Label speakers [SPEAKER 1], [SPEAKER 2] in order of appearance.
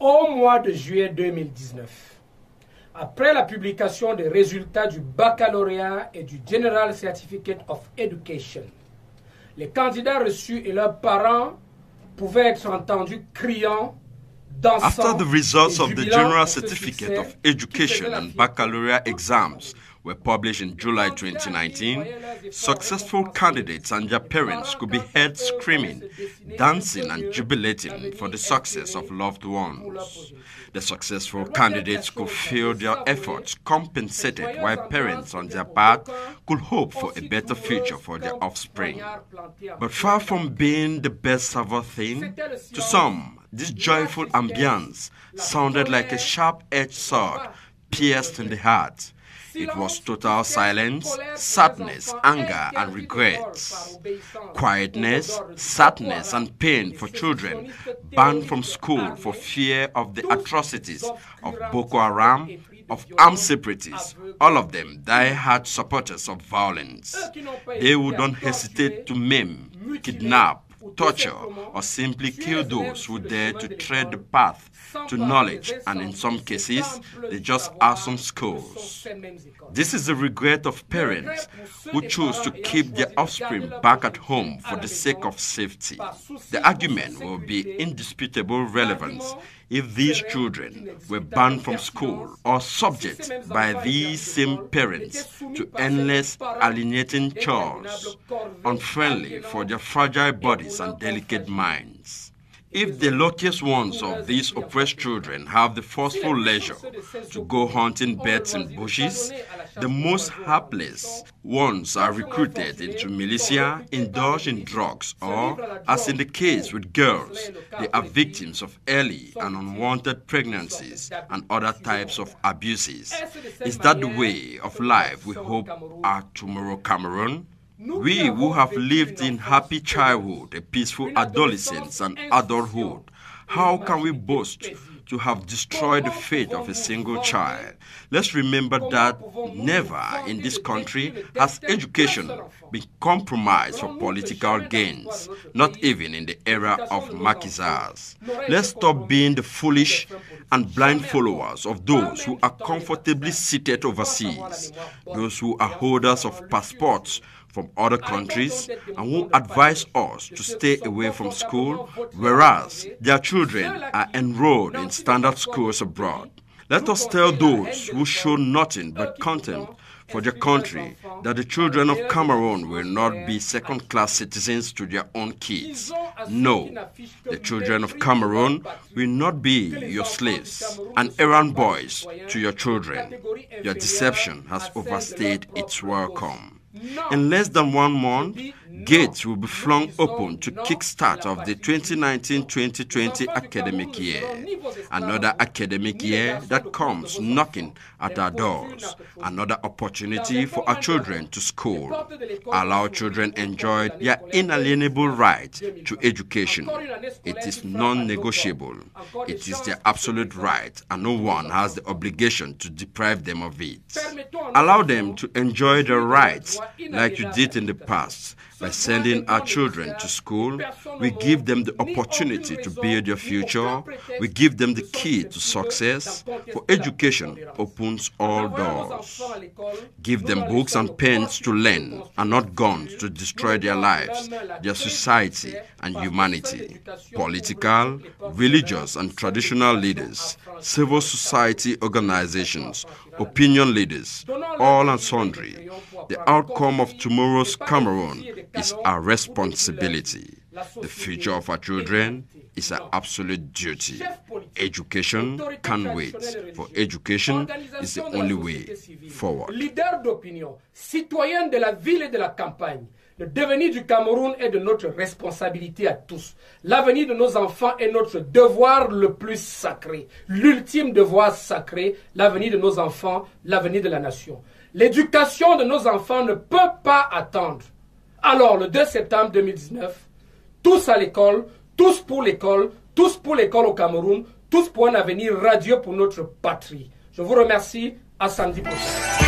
[SPEAKER 1] au mois de juillet 2019. Après la publication des résultats du baccalauréat et du General Certificate of Education, les candidats reçus et leurs parents pouvaient être entendus criant, dansant.
[SPEAKER 2] After the results of the General
[SPEAKER 1] ce
[SPEAKER 2] Certificate of
[SPEAKER 1] succès
[SPEAKER 2] Education
[SPEAKER 1] qui faisait la
[SPEAKER 2] and
[SPEAKER 1] fierté
[SPEAKER 2] Baccalaureate exams were published in July 2019, successful candidates and their parents could be heard screaming, dancing and jubilating for the success of loved ones. The successful candidates could feel their efforts compensated, while parents on their part could hope for a better future for their offspring. But far from being the best ever thing, to some, this joyful ambience sounded like a sharp-edged sword pierced in the heart. It was total silence, sadness, anger, and regrets. Quietness, sadness, and pain for children banned from school for fear of the atrocities of Boko Haram, of armed separatists, all of them die-hard supporters of violence. They would not hesitate to maim, kidnap, torture, or simply kill those who dare to tread the path to knowledge, and in some cases, they just arson schools. This is the regret of parents who choose to keep their offspring back at home for the sake of safety. The argument will be indisputable relevance if these children were banned from school or subject by these same parents to endless alienating chores, unfriendly for their fragile bodies and delicate minds. If the luckiest ones of these oppressed children have the forceful leisure to go hunting birds in bushes, the most hapless ones are recruited into militia, indulge in drugs, or, as in the case with girls, they are victims of early and unwanted pregnancies and other types of abuses. Is that the way of life we hope our tomorrow Cameroon? We who have lived in happy childhood, a peaceful adolescence and adulthood, how can we boast to have destroyed the fate of a single child? Let's remember that never in this country has education been compromised for political gains, not even in the era of maquisards. Let's stop being the foolish and blind followers of those who are comfortably seated overseas, those who are holders of passports from other countries and who advise us to stay away from school, whereas their children are enrolled in standard schools abroad. Let us tell those who show nothing but contempt for their country that the children of Cameroon will not be second-class citizens to their own kids. No, the children of Cameroon will not be your slaves and errand boys to your children. Your deception has overstayed its welcome. In less than 1 month, gates will be flung open to kickstart of the 2019-2020 academic year. Another academic year that comes knocking at our doors. Another opportunity for our children to school. Allow children enjoy their inalienable right to education. It is non-negotiable. It is their absolute right, and no one has the obligation to deprive them of it. Allow them to enjoy their rights like you did in the past. By sending our children to school, we give them the opportunity to build their future. We give them the key to success, for education opens all doors. Give them books and pens to learn, and not guns to destroy their lives, their society, and humanity. Political, religious, and traditional leaders, civil society organizations, opinion leaders, all and sundry. The outcome of tomorrow's Cameroon is our responsibility. The future of our children is our absolute duty. Education can't wait, for education is the only way forward.
[SPEAKER 1] Leader d'opinion, citoyen de la ville et de la campagne, le devenir du Cameroun est de notre responsabilité à tous. L'avenir de nos enfants est notre devoir le plus sacré. L'ultime devoir sacré, l'avenir de nos enfants, l'avenir de la nation. L'éducation de nos enfants ne peut pas attendre. Alors, le 2 septembre 2019, tous à l'école, tous pour l'école au Cameroun, tous pour un avenir radieux pour notre patrie. Je vous remercie. À samedi prochain.